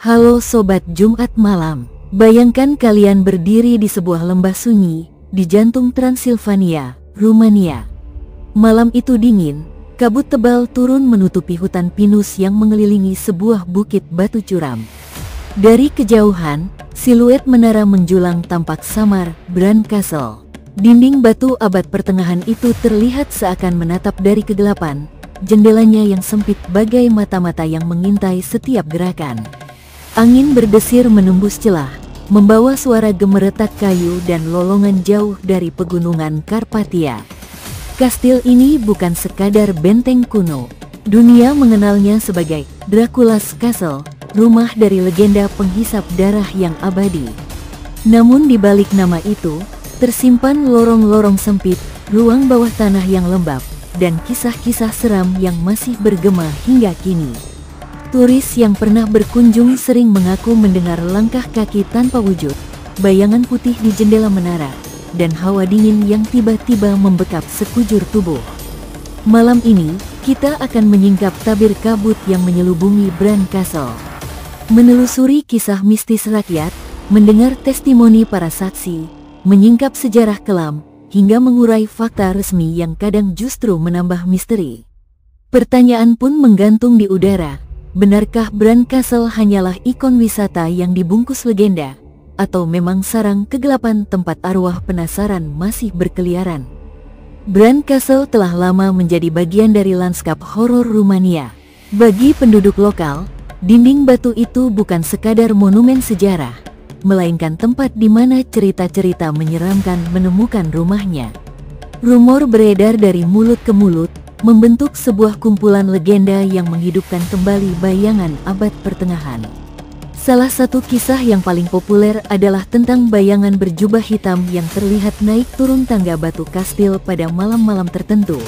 Halo Sobat Jumat Malam. Bayangkan kalian berdiri di sebuah lembah sunyi, di jantung Transilvania, Rumania. Malam itu dingin, kabut tebal turun menutupi hutan pinus yang mengelilingi sebuah bukit batu curam. Dari kejauhan, siluet menara menjulang tampak samar, Bran Castle. Dinding batu abad pertengahan itu terlihat seakan menatap dari kegelapan, jendelanya yang sempit bagai mata-mata yang mengintai setiap gerakan. Angin berdesir menembus celah, membawa suara gemeretak kayu dan lolongan jauh dari pegunungan Karpatia. Kastil ini bukan sekadar benteng kuno. Dunia mengenalnya sebagai Dracula's Castle, rumah dari legenda penghisap darah yang abadi. Namun di balik nama itu, tersimpan lorong-lorong sempit, ruang bawah tanah yang lembab, dan kisah-kisah seram yang masih bergema hingga kini. Turis yang pernah berkunjung sering mengaku mendengar langkah kaki tanpa wujud, bayangan putih di jendela menara, dan hawa dingin yang tiba-tiba membekap sekujur tubuh. Malam ini, kita akan menyingkap tabir kabut yang menyelubungi Bran Castle. Menelusuri kisah mistis rakyat, mendengar testimoni para saksi, menyingkap sejarah kelam, hingga mengurai fakta resmi yang kadang justru menambah misteri. Pertanyaan pun menggantung di udara. Benarkah Bran Castle hanyalah ikon wisata yang dibungkus legenda? Atau memang sarang kegelapan tempat arwah penasaran masih berkeliaran? Bran Castle telah lama menjadi bagian dari lanskap horor Rumania. Bagi penduduk lokal, dinding batu itu bukan sekadar monumen sejarah, melainkan tempat di mana cerita-cerita menyeramkan menemukan rumahnya. Rumor beredar dari mulut ke mulut, membentuk sebuah kumpulan legenda yang menghidupkan kembali bayangan abad pertengahan. Salah satu kisah yang paling populer adalah tentang bayangan berjubah hitam yang terlihat naik turun tangga batu kastil pada malam-malam tertentu.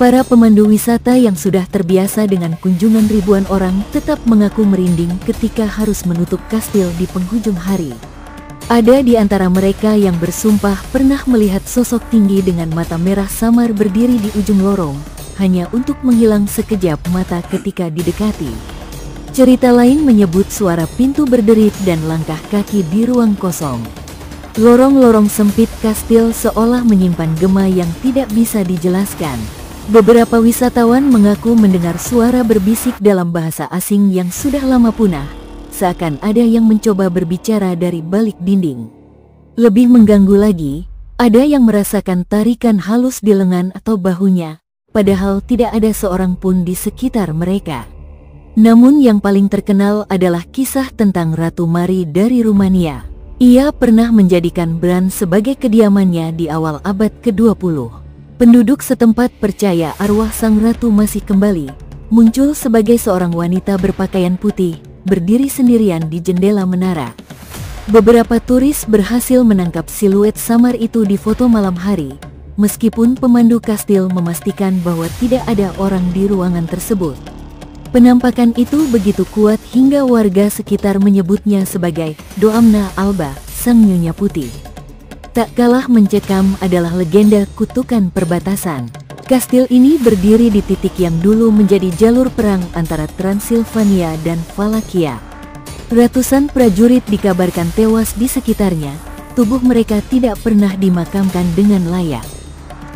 Para pemandu wisata yang sudah terbiasa dengan kunjungan ribuan orang tetap mengaku merinding ketika harus menutup kastil di penghujung hari. Ada di antara mereka yang bersumpah pernah melihat sosok tinggi dengan mata merah samar berdiri di ujung lorong, hanya untuk menghilang sekejap mata ketika didekati. Cerita lain menyebut suara pintu berderit dan langkah kaki di ruang kosong. Lorong-lorong sempit kastil seolah menyimpan gema yang tidak bisa dijelaskan. Beberapa wisatawan mengaku mendengar suara berbisik dalam bahasa asing yang sudah lama punah, seakan ada yang mencoba berbicara dari balik dinding. Lebih mengganggu lagi, ada yang merasakan tarikan halus di lengan atau bahunya, padahal tidak ada seorang pun di sekitar mereka. Namun yang paling terkenal adalah kisah tentang Ratu Mari dari Rumania. Ia pernah menjadikan Bran sebagai kediamannya di awal abad ke-20. Penduduk setempat percaya arwah sang ratu masih kembali, muncul sebagai seorang wanita berpakaian putih, berdiri sendirian di jendela menara. Beberapa turis berhasil menangkap siluet samar itu di foto malam hari, meskipun pemandu kastil memastikan bahwa tidak ada orang di ruangan tersebut. Penampakan itu begitu kuat hingga warga sekitar menyebutnya sebagai Doamna Alba, sang nyonya putih. Tak kalah mencekam adalah legenda kutukan perbatasan. Kastil ini berdiri di titik yang dulu menjadi jalur perang antara Transilvania dan Valakia. Ratusan prajurit dikabarkan tewas di sekitarnya, tubuh mereka tidak pernah dimakamkan dengan layak.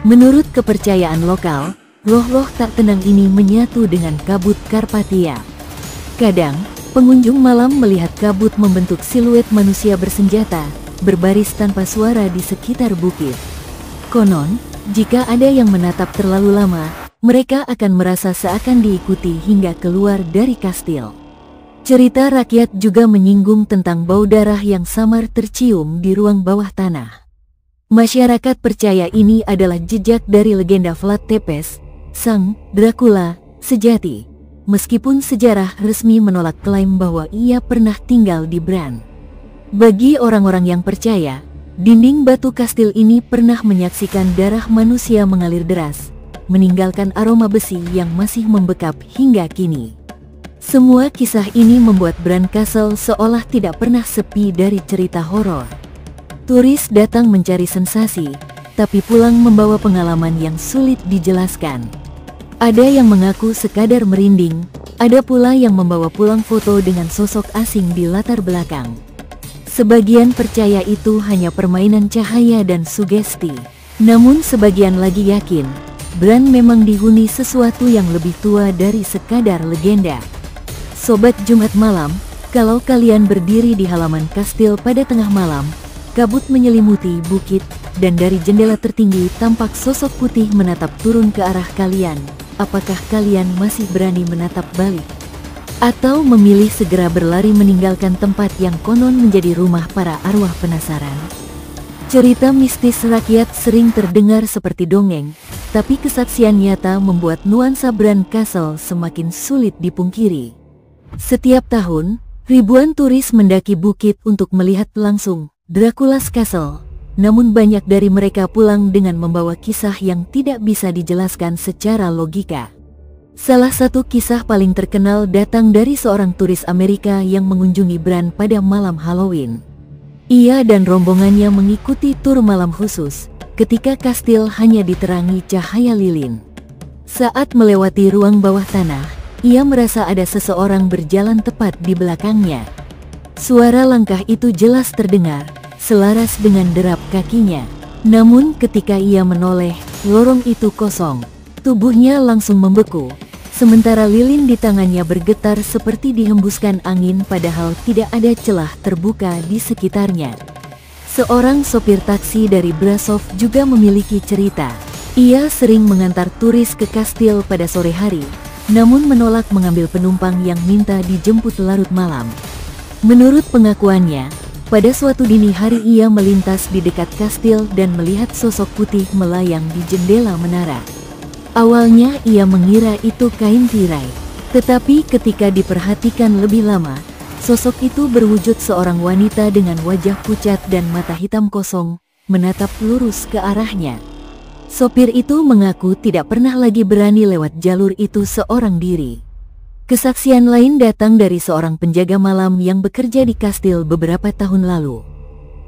Menurut kepercayaan lokal, roh-roh tak tenang ini menyatu dengan kabut Karpatia. Kadang, pengunjung malam melihat kabut membentuk siluet manusia bersenjata, berbaris tanpa suara di sekitar bukit. Konon, jika ada yang menatap terlalu lama, mereka akan merasa seakan diikuti hingga keluar dari kastil. Cerita rakyat juga menyinggung tentang bau darah yang samar tercium di ruang bawah tanah. Masyarakat percaya ini adalah jejak dari legenda Vlad Tepes, sang Dracula sejati, meskipun sejarah resmi menolak klaim bahwa ia pernah tinggal di Bran. Bagi orang-orang yang percaya, dinding batu kastil ini pernah menyaksikan darah manusia mengalir deras, meninggalkan aroma besi yang masih membekap hingga kini. Semua kisah ini membuat Bran Castle seolah tidak pernah sepi dari cerita horor. Turis datang mencari sensasi, tapi pulang membawa pengalaman yang sulit dijelaskan. Ada yang mengaku sekadar merinding, Ada pula yang membawa pulang foto dengan sosok asing di latar belakang. Sebagian percaya itu hanya permainan cahaya dan sugesti. Namun sebagian lagi yakin, Bran memang dihuni sesuatu yang lebih tua dari sekadar legenda. Sobat Jumat Malam, kalau kalian berdiri di halaman kastil pada tengah malam, kabut menyelimuti bukit, dan dari jendela tertinggi tampak sosok putih menatap turun ke arah kalian. Apakah kalian masih berani menatap balik? Atau memilih segera berlari meninggalkan tempat yang konon menjadi rumah para arwah penasaran? Cerita mistis rakyat sering terdengar seperti dongeng, tapi kesaksian nyata membuat nuansa Bran Castle semakin sulit dipungkiri. Setiap tahun, ribuan turis mendaki bukit untuk melihat langsung Dracula's Castle. Namun banyak dari mereka pulang dengan membawa kisah yang tidak bisa dijelaskan secara logika. Salah satu kisah paling terkenal datang dari seorang turis Amerika yang mengunjungi Bran pada malam Halloween. Ia dan rombongannya mengikuti tur malam khusus, ketika kastil hanya diterangi cahaya lilin. Saat melewati ruang bawah tanah, ia merasa ada seseorang berjalan tepat di belakangnya. Suara langkah itu jelas terdengar, selaras dengan derap kakinya. Namun ketika ia menoleh, lorong itu kosong. Tubuhnya langsung membeku, sementara lilin di tangannya bergetar seperti dihembuskan angin padahal tidak ada celah terbuka di sekitarnya. Seorang sopir taksi dari Brasov juga memiliki cerita. Ia sering mengantar turis ke kastil pada sore hari, namun menolak mengambil penumpang yang minta dijemput larut malam. Menurut pengakuannya, pada suatu dini hari ia melintas di dekat kastil dan melihat sosok putih melayang di jendela menara. Awalnya ia mengira itu kain tirai, tetapi ketika diperhatikan lebih lama, sosok itu berwujud seorang wanita dengan wajah pucat dan mata hitam kosong, menatap lurus ke arahnya. Sopir itu mengaku tidak pernah lagi berani lewat jalur itu seorang diri. Kesaksian lain datang dari seorang penjaga malam yang bekerja di kastil beberapa tahun lalu.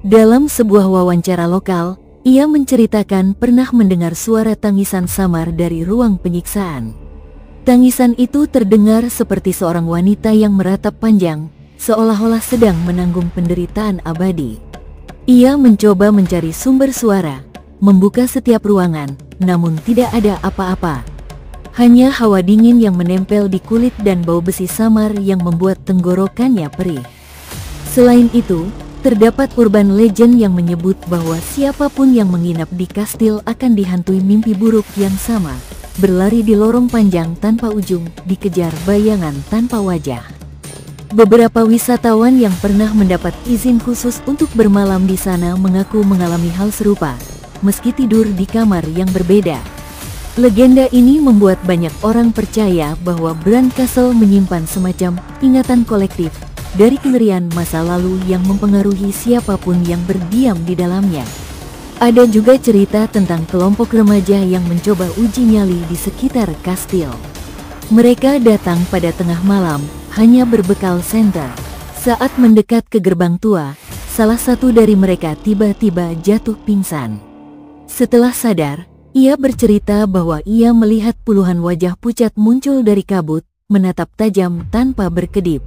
Dalam sebuah wawancara lokal, ia menceritakan pernah mendengar suara tangisan samar dari ruang penyiksaan. Tangisan itu terdengar seperti seorang wanita yang meratap panjang, seolah-olah sedang menanggung penderitaan abadi. Ia mencoba mencari sumber suara, membuka setiap ruangan, namun tidak ada apa-apa. Hanya hawa dingin yang menempel di kulit dan bau besi samar yang membuat tenggorokannya perih. Selain itu, terdapat urban legend yang menyebut bahwa siapapun yang menginap di kastil akan dihantui mimpi buruk yang sama, berlari di lorong panjang tanpa ujung, dikejar bayangan tanpa wajah. Beberapa wisatawan yang pernah mendapat izin khusus untuk bermalam di sana mengaku mengalami hal serupa, meski tidur di kamar yang berbeda. Legenda ini membuat banyak orang percaya bahwa Bran Castle menyimpan semacam ingatan kolektif dari kengerian masa lalu yang mempengaruhi siapapun yang berdiam di dalamnya. Ada juga cerita tentang kelompok remaja yang mencoba uji nyali di sekitar kastil. Mereka datang pada tengah malam, hanya berbekal senter. Saat mendekat ke gerbang tua, salah satu dari mereka tiba-tiba jatuh pingsan. Setelah sadar, ia bercerita bahwa ia melihat puluhan wajah pucat muncul dari kabut, menatap tajam tanpa berkedip.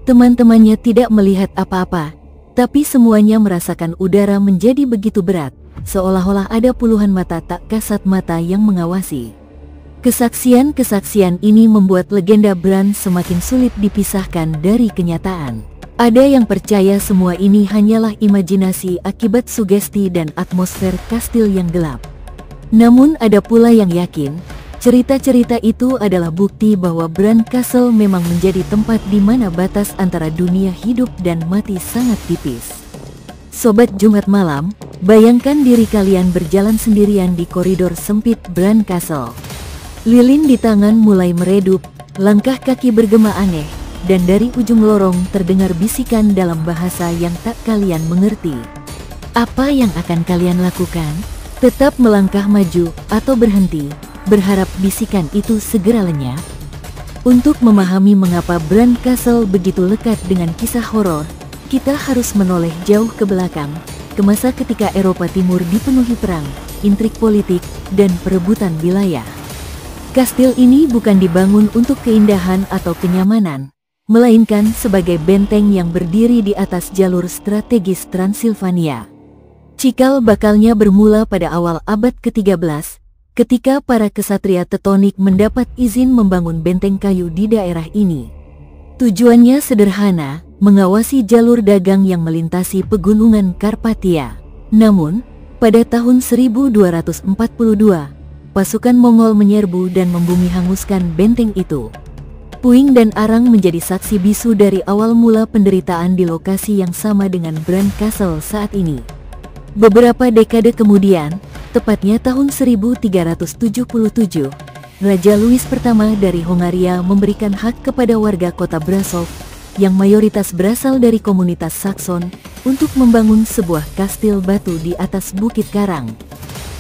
Teman-temannya tidak melihat apa-apa, tapi semuanya merasakan udara menjadi begitu berat, seolah-olah ada puluhan mata tak kasat mata yang mengawasi. Kesaksian-kesaksian ini membuat legenda Bran semakin sulit dipisahkan dari kenyataan. Ada yang percaya semua ini hanyalah imajinasi akibat sugesti dan atmosfer kastil yang gelap. Namun ada pula yang yakin, cerita-cerita itu adalah bukti bahwa Bran Castle memang menjadi tempat di mana batas antara dunia hidup dan mati sangat tipis. Sobat Jumat Malam, bayangkan diri kalian berjalan sendirian di koridor sempit Bran Castle. Lilin di tangan mulai meredup, langkah kaki bergema aneh, dan dari ujung lorong terdengar bisikan dalam bahasa yang tak kalian mengerti. Apa yang akan kalian lakukan? Tetap melangkah maju atau berhenti, berharap bisikan itu segera lenyap? Untuk memahami mengapa Bran Castle begitu lekat dengan kisah horor, kita harus menoleh jauh ke belakang, ke masa ketika Eropa Timur dipenuhi perang, intrik politik, dan perebutan wilayah. Kastil ini bukan dibangun untuk keindahan atau kenyamanan, melainkan sebagai benteng yang berdiri di atas jalur strategis Transilvania. Cikal bakalnya bermula pada awal abad ke-13, ketika para kesatria Teutonik mendapat izin membangun benteng kayu di daerah ini. Tujuannya sederhana, mengawasi jalur dagang yang melintasi pegunungan Karpatia. Namun, pada tahun 1242, pasukan Mongol menyerbu dan membumi hanguskan benteng itu. Puing dan Arang menjadi saksi bisu dari awal mula penderitaan di lokasi yang sama dengan Bran Castle saat ini. Beberapa dekade kemudian, tepatnya tahun 1377, Raja Louis pertama dari Hongaria memberikan hak kepada warga kota Brasov, yang mayoritas berasal dari komunitas Sakson, untuk membangun sebuah kastil batu di atas Bukit Karang.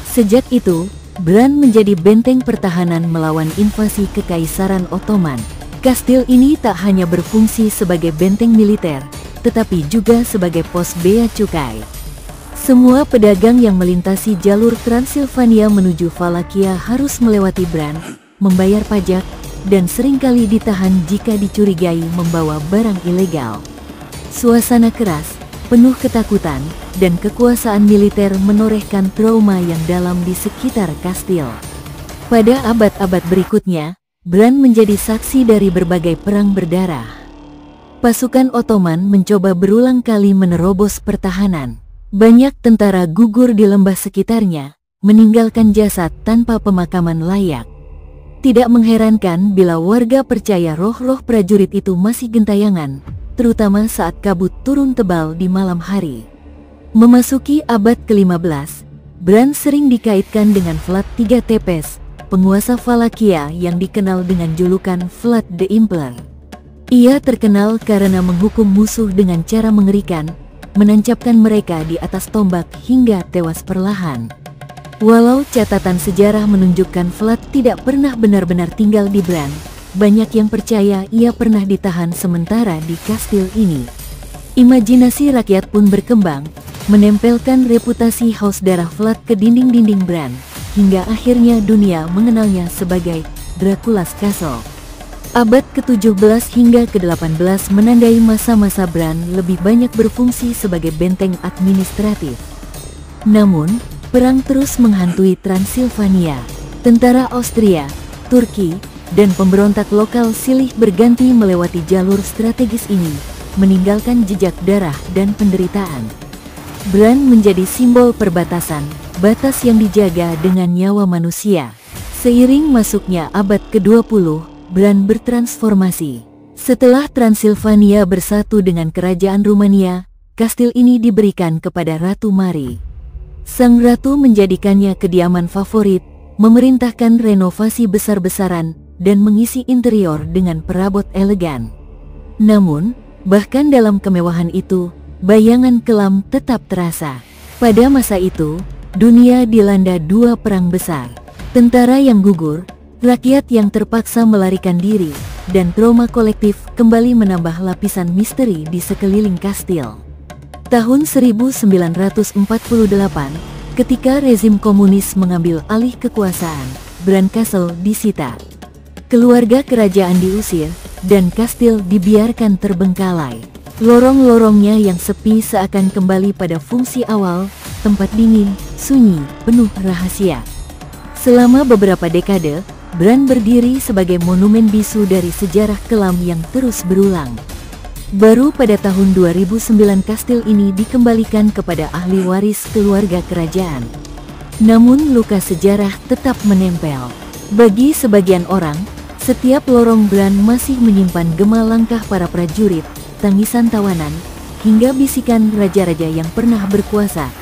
Sejak itu, Bran menjadi benteng pertahanan melawan invasi Kekaisaran Ottoman. Kastil ini tak hanya berfungsi sebagai benteng militer, tetapi juga sebagai pos bea cukai. Semua pedagang yang melintasi jalur Transilvania menuju Valakia harus melewati Bran, membayar pajak, dan seringkali ditahan jika dicurigai membawa barang ilegal. Suasana keras, penuh ketakutan, dan kekuasaan militer menorehkan trauma yang dalam di sekitar kastil. Pada abad-abad berikutnya, Bran menjadi saksi dari berbagai perang berdarah. Pasukan Ottoman mencoba berulang kali menerobos pertahanan. Banyak tentara gugur di lembah sekitarnya, meninggalkan jasad tanpa pemakaman layak. Tidak mengherankan bila warga percaya roh-roh prajurit itu masih gentayangan, terutama saat kabut turun tebal di malam hari. Memasuki abad ke-15, Bran sering dikaitkan dengan Vlad III Tepes, penguasa Valakia yang dikenal dengan julukan Vlad the Impaler. Ia terkenal karena menghukum musuh dengan cara mengerikan, menancapkan mereka di atas tombak hingga tewas perlahan. Walau catatan sejarah menunjukkan Vlad tidak pernah benar-benar tinggal di Bran, banyak yang percaya ia pernah ditahan sementara di kastil ini. Imajinasi rakyat pun berkembang, menempelkan reputasi haus darah Vlad ke dinding-dinding Bran, hingga akhirnya dunia mengenalnya sebagai Dracula's Castle. Abad ke-17 hingga ke-18 menandai masa-masa Bran lebih banyak berfungsi sebagai benteng administratif. Namun, perang terus menghantui Transilvania. Tentara Austria, Turki, dan pemberontak lokal silih berganti melewati jalur strategis ini, meninggalkan jejak darah dan penderitaan. Bran menjadi simbol perbatasan, batas yang dijaga dengan nyawa manusia. Seiring masuknya abad ke-20, Bran bertransformasi. Setelah Transilvania bersatu dengan kerajaan Rumania, kastil ini diberikan kepada Ratu Mari. Sang ratu menjadikannya kediaman favorit, memerintahkan renovasi besar-besaran, dan mengisi interior dengan perabot elegan. Namun, bahkan dalam kemewahan itu, bayangan kelam tetap terasa. Pada masa itu, dunia dilanda dua perang besar. Tentara yang gugur, rakyat yang terpaksa melarikan diri, dan trauma kolektif kembali menambah lapisan misteri di sekeliling kastil. Tahun 1948, ketika rezim komunis mengambil alih kekuasaan, Bran Castle disita. Keluarga kerajaan diusir, dan kastil dibiarkan terbengkalai. Lorong-lorongnya yang sepi seakan kembali pada fungsi awal, tempat dingin, sunyi, penuh rahasia. Selama beberapa dekade, Bran berdiri sebagai monumen bisu dari sejarah kelam yang terus berulang. Baru pada tahun 2009 kastil ini dikembalikan kepada ahli waris keluarga kerajaan. Namun luka sejarah tetap menempel. Bagi sebagian orang, setiap lorong Bran masih menyimpan gema langkah para prajurit, tangisan tawanan, hingga bisikan raja-raja yang pernah berkuasa.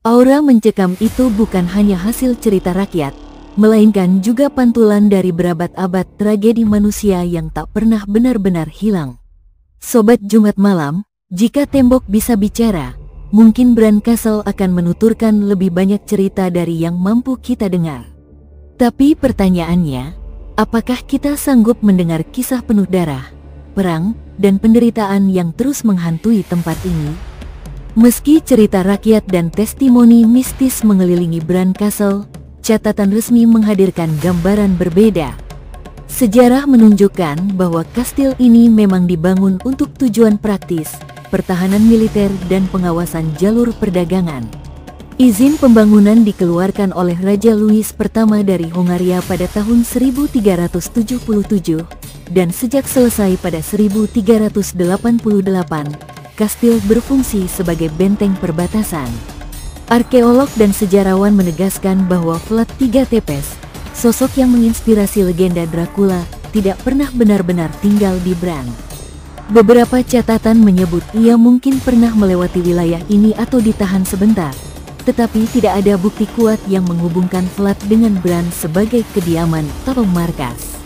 Aura mencekam itu bukan hanya hasil cerita rakyat, melainkan juga pantulan dari berabad-abad tragedi manusia yang tak pernah benar-benar hilang. Sobat Jumat Malam, jika tembok bisa bicara, mungkin Bran Castle akan menuturkan lebih banyak cerita dari yang mampu kita dengar. Tapi pertanyaannya, apakah kita sanggup mendengar kisah penuh darah, perang, dan penderitaan yang terus menghantui tempat ini? Meski cerita rakyat dan testimoni mistis mengelilingi Bran Castle, catatan resmi menghadirkan gambaran berbeda. Sejarah menunjukkan bahwa kastil ini memang dibangun untuk tujuan praktis, pertahanan militer dan pengawasan jalur perdagangan. Izin pembangunan dikeluarkan oleh Raja Louis pertama dari Hongaria pada tahun 1377 dan sejak selesai pada 1388, kastil berfungsi sebagai benteng perbatasan. Arkeolog dan sejarawan menegaskan bahwa Vlad III Tepes, sosok yang menginspirasi legenda Dracula, tidak pernah benar-benar tinggal di Bran. Beberapa catatan menyebut ia mungkin pernah melewati wilayah ini atau ditahan sebentar, tetapi tidak ada bukti kuat yang menghubungkan Vlad dengan Bran sebagai kediaman atau markas.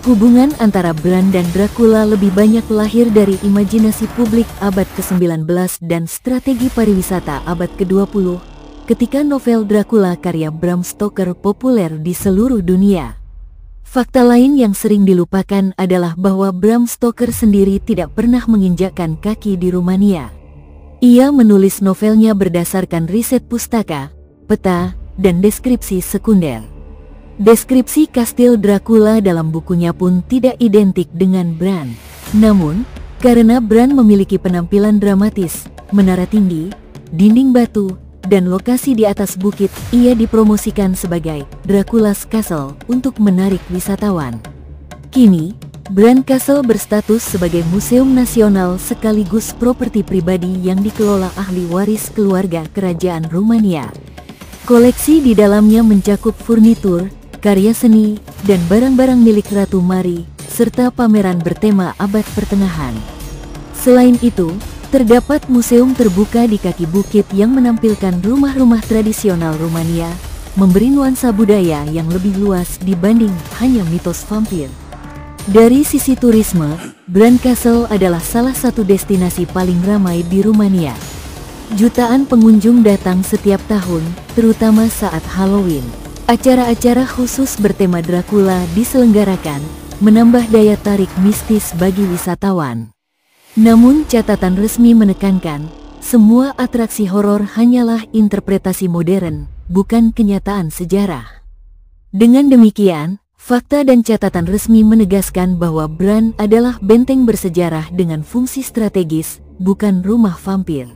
Hubungan antara Bran dan Dracula lebih banyak lahir dari imajinasi publik abad ke-19 dan strategi pariwisata abad ke-20, ketika novel Dracula karya Bram Stoker populer di seluruh dunia. Fakta lain yang sering dilupakan adalah bahwa Bram Stoker sendiri tidak pernah menginjakkan kaki di Rumania. Ia menulis novelnya berdasarkan riset pustaka, peta, dan deskripsi sekunder. Deskripsi kastil Dracula dalam bukunya pun tidak identik dengan Bran. Namun, karena Bran memiliki penampilan dramatis, menara tinggi, dinding batu, dan lokasi di atas bukit, ia dipromosikan sebagai Dracula's Castle untuk menarik wisatawan. Kini, Bran Castle berstatus sebagai museum nasional sekaligus properti pribadi yang dikelola ahli waris keluarga kerajaan Rumania. Koleksi di dalamnya mencakup furnitur, karya seni, dan barang-barang milik Ratu Mary, serta pameran bertema abad pertengahan. Selain itu, terdapat museum terbuka di kaki bukit yang menampilkan rumah-rumah tradisional Rumania, memberi nuansa budaya yang lebih luas dibanding hanya mitos vampir. Dari sisi turisme, Bran Castle adalah salah satu destinasi paling ramai di Rumania. Jutaan pengunjung datang setiap tahun, terutama saat Halloween. Acara-acara khusus bertema Dracula diselenggarakan, menambah daya tarik mistis bagi wisatawan. Namun catatan resmi menekankan, semua atraksi horor hanyalah interpretasi modern, bukan kenyataan sejarah. Dengan demikian, fakta dan catatan resmi menegaskan bahwa Bran adalah benteng bersejarah dengan fungsi strategis, bukan rumah vampir.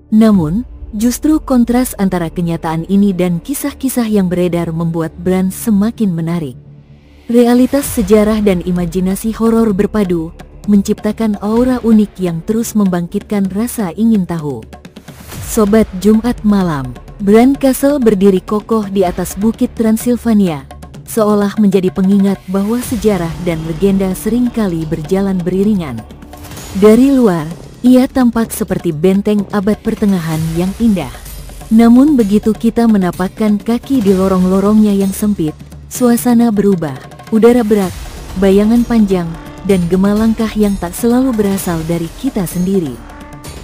Namun, justru kontras antara kenyataan ini dan kisah-kisah yang beredar membuat Bran semakin menarik. Realitas sejarah dan imajinasi horor berpadu, menciptakan aura unik yang terus membangkitkan rasa ingin tahu. Sobat Jumat Malam, Bran Castle berdiri kokoh di atas bukit Transilvania, seolah menjadi pengingat bahwa sejarah dan legenda seringkali berjalan beriringan. Dari luar, ia tampak seperti benteng abad pertengahan yang indah. Namun begitu kita menapakkan kaki di lorong-lorongnya yang sempit, suasana berubah, udara berat, bayangan panjang, dan gema langkah yang tak selalu berasal dari kita sendiri.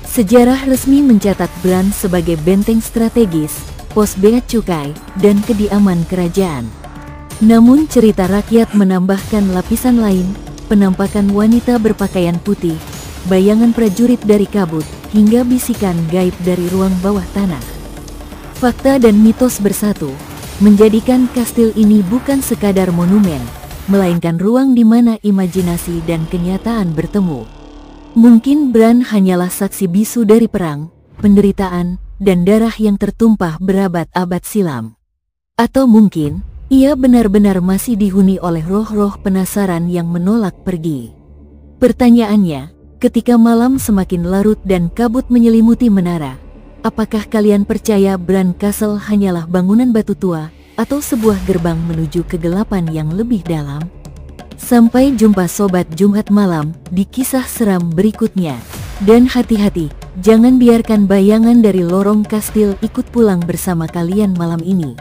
Sejarah resmi mencatat Bran sebagai benteng strategis, pos bea cukai, dan kediaman kerajaan. Namun cerita rakyat menambahkan lapisan lain, penampakan wanita berpakaian putih, bayangan prajurit dari kabut, hingga bisikan gaib dari ruang bawah tanah. Fakta dan mitos bersatu, menjadikan kastil ini bukan sekadar monumen, melainkan ruang di mana imajinasi dan kenyataan bertemu. Mungkin Bran hanyalah saksi bisu dari perang, penderitaan, dan darah yang tertumpah berabad-abad silam. Atau mungkin, ia benar-benar masih dihuni oleh roh-roh penasaran yang menolak pergi. Pertanyaannya, ketika malam semakin larut dan kabut menyelimuti menara, apakah kalian percaya Bran Castle hanyalah bangunan batu tua, atau sebuah gerbang menuju kegelapan yang lebih dalam? Sampai jumpa Sobat Jumat Malam di kisah seram berikutnya. Dan hati-hati, jangan biarkan bayangan dari lorong kastil ikut pulang bersama kalian malam ini.